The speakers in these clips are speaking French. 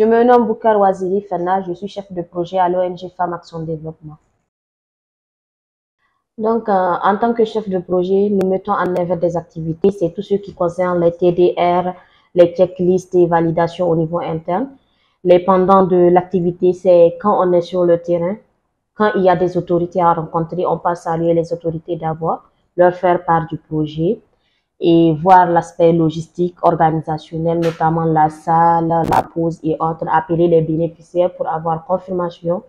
Je me nomme Boukar Waziri Fana, je suis chef de projet à l'ONG Femmes Action Développement. Donc, en tant que chef de projet, nous mettons en œuvre des activités. C'est tout ce qui concerne les TDR, les checklists et validations au niveau interne. Les pendants de l'activité, c'est quand on est sur le terrain, quand il y a des autorités à rencontrer, on passe à saluer les autorités d'abord, leur faire part du projet et voir l'aspect logistique, organisationnel, notamment la salle, la pause et autres, appeler les bénéficiaires pour avoir confirmation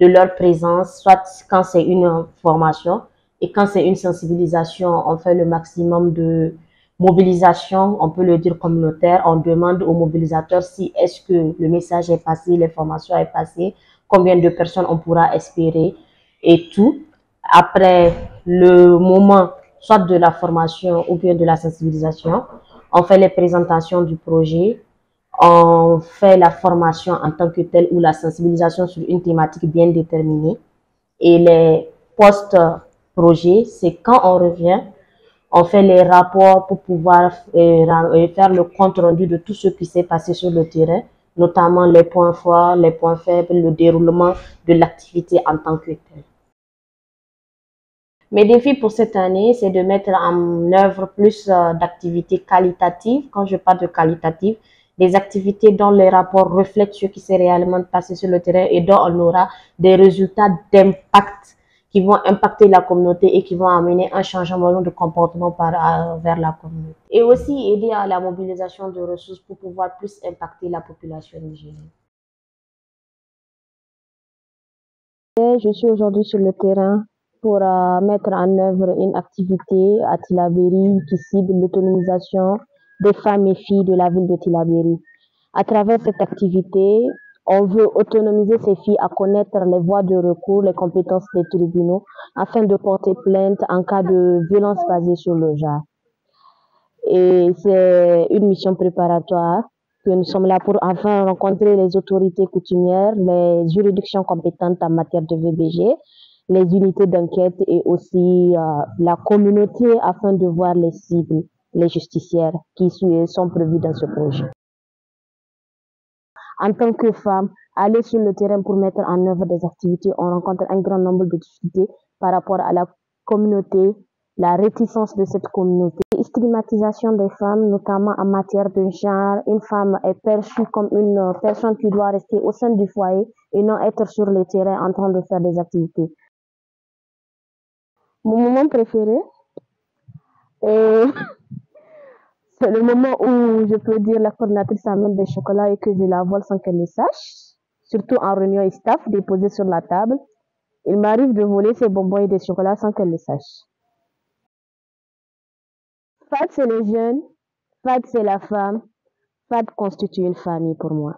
de leur présence, soit quand c'est une formation et quand c'est une sensibilisation, on fait le maximum de mobilisation, on peut le dire communautaire, on demande aux mobilisateurs si est-ce que le message est passé, l'information est passée, combien de personnes on pourra espérer et tout. Après le moment soit de la formation ou bien de la sensibilisation, on fait les présentations du projet, on fait la formation en tant que telle ou la sensibilisation sur une thématique bien déterminée. Et les post-projets, c'est quand on revient, on fait les rapports pour pouvoir faire le compte rendu de tout ce qui s'est passé sur le terrain, notamment les points forts, les points faibles, le déroulement de l'activité en tant que telle. Mes défis pour cette année, c'est de mettre en œuvre plus d'activités qualitatives. Quand je parle de qualitatives, des activités dont les rapports reflètent ce qui s'est réellement passé sur le terrain et dont on aura des résultats d'impact qui vont impacter la communauté et qui vont amener un changement de comportement vers la communauté. Et aussi aider à la mobilisation de ressources pour pouvoir plus impacter la population nigérienne. Je suis aujourd'hui sur le terrain pour mettre en œuvre une activité à Tillabéri qui cible l'autonomisation des femmes et filles de la ville de Tillabéri. À travers cette activité, on veut autonomiser ces filles à connaître les voies de recours, les compétences des tribunaux afin de porter plainte en cas de violence basée sur le genre. Et c'est une mission préparatoire que nous sommes là pour enfin rencontrer les autorités coutumières, les juridictions compétentes en matière de VBG, les unités d'enquête et aussi la communauté afin de voir les cibles, les justicières qui sont prévus dans ce projet. En tant que femme, aller sur le terrain pour mettre en œuvre des activités, on rencontre un grand nombre de difficultés par rapport à la communauté, la réticence de cette communauté, la stigmatisation des femmes, notamment en matière de genre. Une femme est perçue comme une personne qui doit rester au sein du foyer et non être sur le terrain en train de faire des activités. Mon moment préféré, c'est le moment où je peux dire la coordinatrice amène des chocolats et que je la vole sans qu'elle le sache, surtout en réunion staff, déposés sur la table. Il m'arrive de voler ces bonbons et des chocolats sans qu'elle le sache. FAD, c'est les jeunes, FAD, c'est la femme, FAD constitue une famille pour moi.